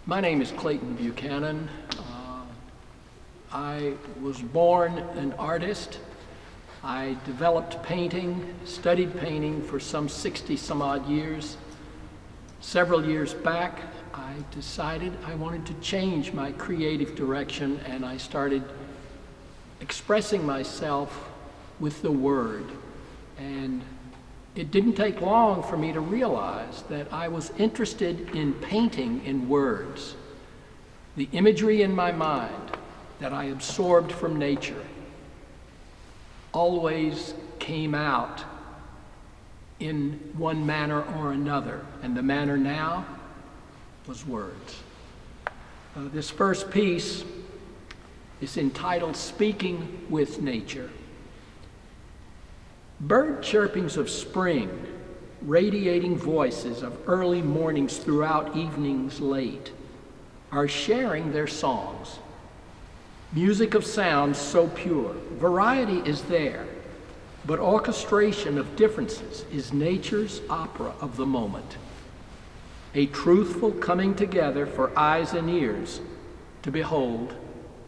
My name is Clayton Buchanan. I was born an artist. I developed painting, studied painting for some 60 some odd years. Several years back, I decided I wanted to change my creative direction, and I started expressing myself with the word. And it didn't take long for me to realize that I was interested in painting in words. The imagery in my mind that I absorbed from nature always came out in one manner or another, and the manner now was words. This first piece is entitled Speaking with Nature. Bird chirpings of spring, radiating voices of early mornings throughout evenings late, are sharing their songs. Music of sounds so pure. Variety is there, but orchestration of differences is nature's opera of the moment. A truthful coming together for eyes and ears to behold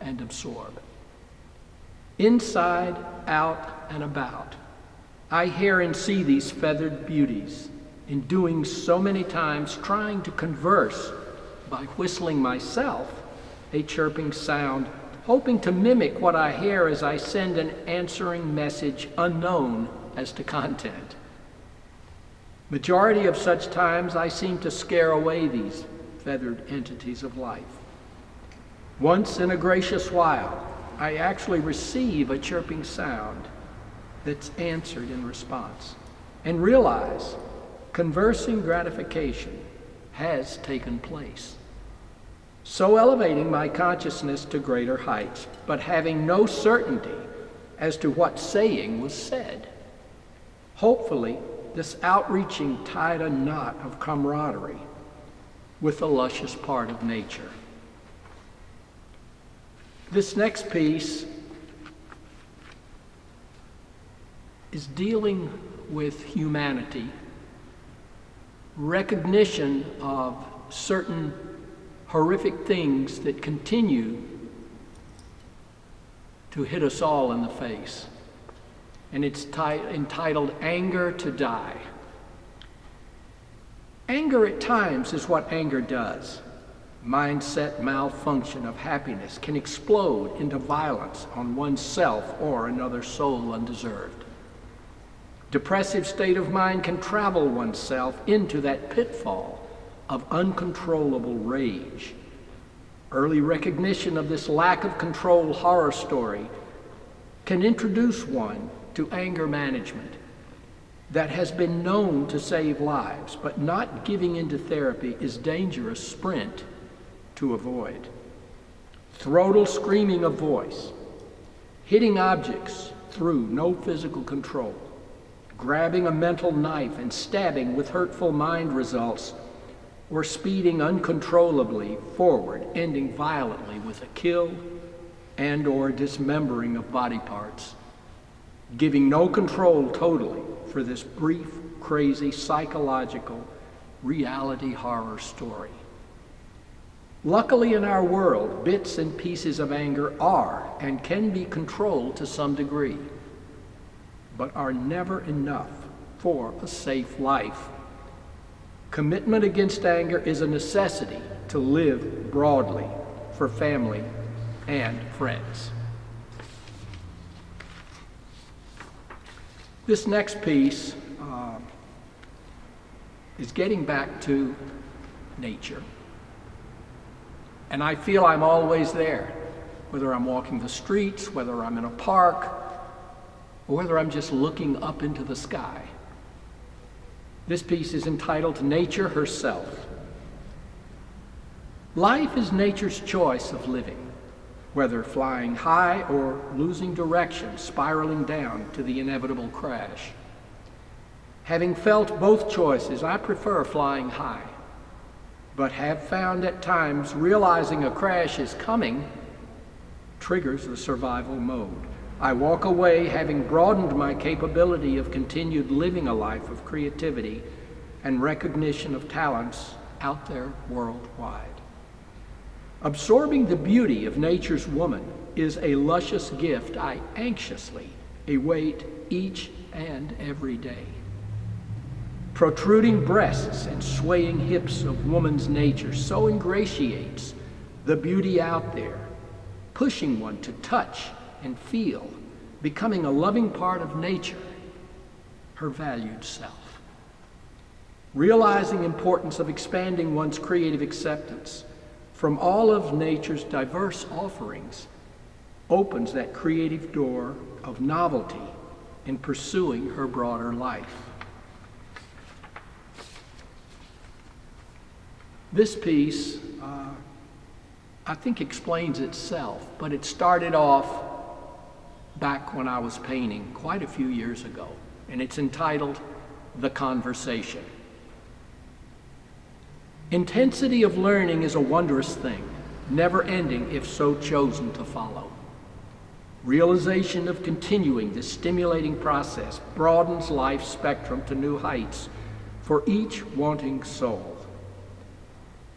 and absorb. Inside, out, and about, I hear and see these feathered beauties, in doing so many times trying to converse by whistling myself a chirping sound, hoping to mimic what I hear as I send an answering message unknown as to content. Majority of such times I seem to scare away these feathered entities of life. Once in a gracious while, I actually receive a chirping sound that's answered in response, and realize conversing gratification has taken place. So elevating my consciousness to greater heights, but having no certainty as to what saying was said. Hopefully, this outreaching tied a knot of camaraderie with the luscious part of nature. This next piece is dealing with humanity, recognition of certain horrific things that continue to hit us all in the face. And it's entitled Anger to Die. Anger at times is what anger does. Mindset malfunction of happiness can explode into violence on oneself or another soul undeserved. Depressive state of mind can travel oneself into that pitfall of uncontrollable rage. Early recognition of this lack of control horror story can introduce one to anger management that has been known to save lives, but not giving into therapy is dangerous sprint to avoid. Throatal screaming of voice, hitting objects through no physical control, grabbing a mental knife and stabbing with hurtful mind results, or speeding uncontrollably forward, ending violently with a kill and or dismembering of body parts, giving no control totally for this brief, crazy, psychological, reality horror story. Luckily in our world, bits and pieces of anger are and can be controlled to some degree, but are never enough for a safe life. Commitment against anger is a necessity to live broadly for family and friends. This next piece is getting back to nature. And I feel I'm always there, whether I'm walking the streets, whether I'm in a park, or whether I'm just looking up into the sky. This piece is entitled Nature Herself. Life is nature's choice of living, whether flying high or losing direction, spiraling down to the inevitable crash. Having felt both choices, I prefer flying high, but have found at times realizing a crash is coming triggers the survival mode. I walk away having broadened my capability of continued living a life of creativity and recognition of talents out there worldwide. Absorbing the beauty of nature's woman is a luscious gift I anxiously await each and every day. Protruding breasts and swaying hips of woman's nature so ingratiates the beauty out there, pushing one to touch and feel, becoming a loving part of nature, her valued self. Realizing the importance of expanding one's creative acceptance from all of nature's diverse offerings opens that creative door of novelty in pursuing her broader life. This piece, I think, explains itself, but it started off back when I was painting quite a few years ago, and it's entitled The Conversation. Intensity of learning is a wondrous thing, never ending if so chosen to follow. Realization of continuing this stimulating process broadens life's spectrum to new heights for each wanting soul.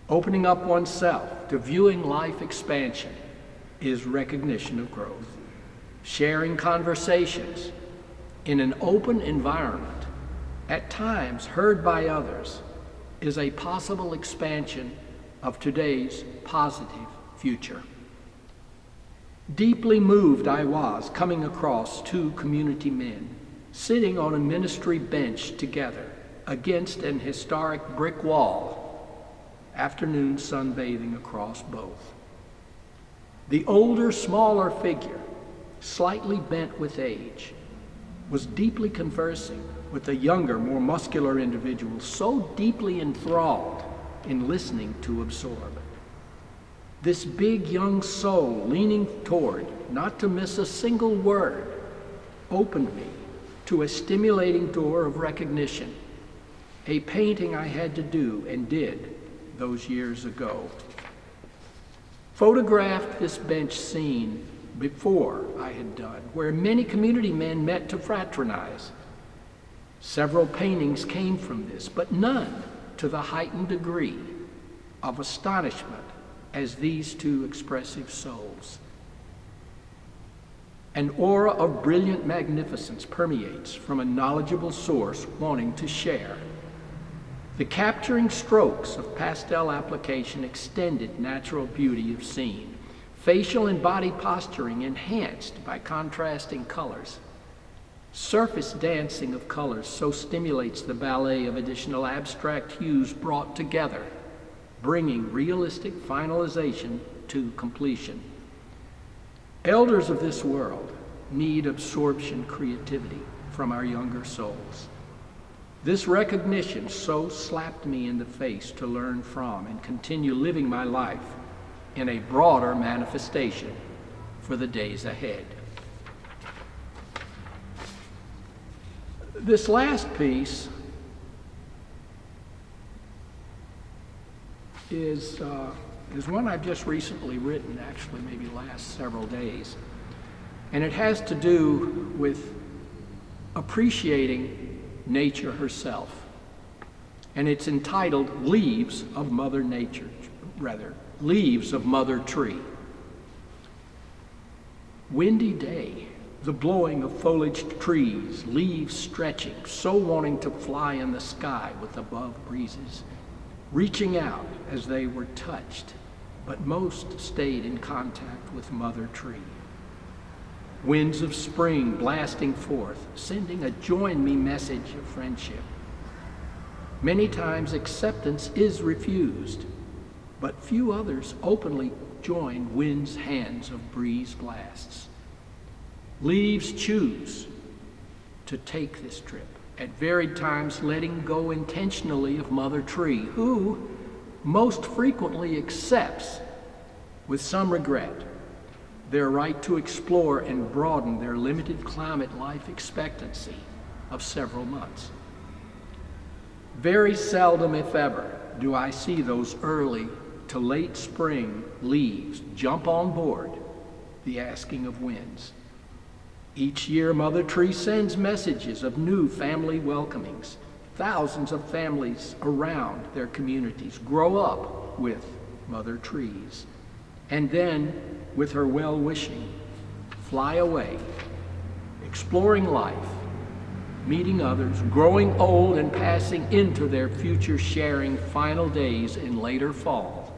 Opening up oneself to viewing life expansion is recognition of growth. Sharing conversations in an open environment, at times heard by others, is a possible expansion of today's positive future. Deeply moved I was coming across two community men sitting on a ministry bench together against an historic brick wall, afternoon sunbathing across both. The older, smaller figure, slightly bent with age, was deeply conversing with the younger, more muscular individual, so deeply enthralled in listening to absorb. This big young soul leaning toward, not to miss a single word, opened me to a stimulating door of recognition, a painting I had to do and did those years ago. Photographed this bench scene before I had done, where many community men met to fraternize. Several paintings came from this, but none to the heightened degree of astonishment as these two expressive souls. An aura of brilliant magnificence permeates from a knowledgeable source wanting to share. The capturing strokes of pastel application extended natural beauty of scene, facial and body posturing enhanced by contrasting colors. Surface dancing of colors so stimulates the ballet of additional abstract hues brought together, bringing realistic finalization to completion. Elders of this world need absorption creativity from our younger souls. This recognition so slapped me in the face to learn from and continue living my life in a broader manifestation for the days ahead. This last piece is one I've just recently written, actually maybe last several days. And it has to do with appreciating nature herself. And it's entitled Leaves of Mother Tree. Windy day, the blowing of foliaged trees, leaves stretching, so wanting to fly in the sky with above breezes, reaching out as they were touched, but most stayed in contact with Mother Tree. Winds of spring blasting forth, sending a join me message of friendship. Many times acceptance is refused, but few others openly join wind's hands of breeze blasts. Leaves choose to take this trip, at varied times letting go intentionally of Mother Tree, who most frequently accepts, with some regret, their right to explore and broaden their limited climate life expectancy of several months. Very seldom, if ever, do I see those early to late spring leaves jump on board the asking of winds. Each year, Mother Tree sends messages of new family welcomings. Thousands of families around their communities grow up with Mother Trees. and then, with her well-wishing, fly away, exploring life, meeting others, growing old and passing into their future sharing final days in later fall,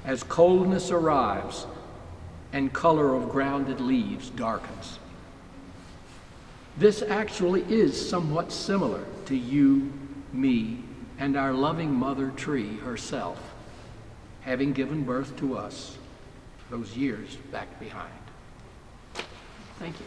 as coldness arrives and color of grounded leaves darkens. This actually is somewhat similar to you, me, and our loving mother tree herself, having given birth to us those years back behind. Thank you.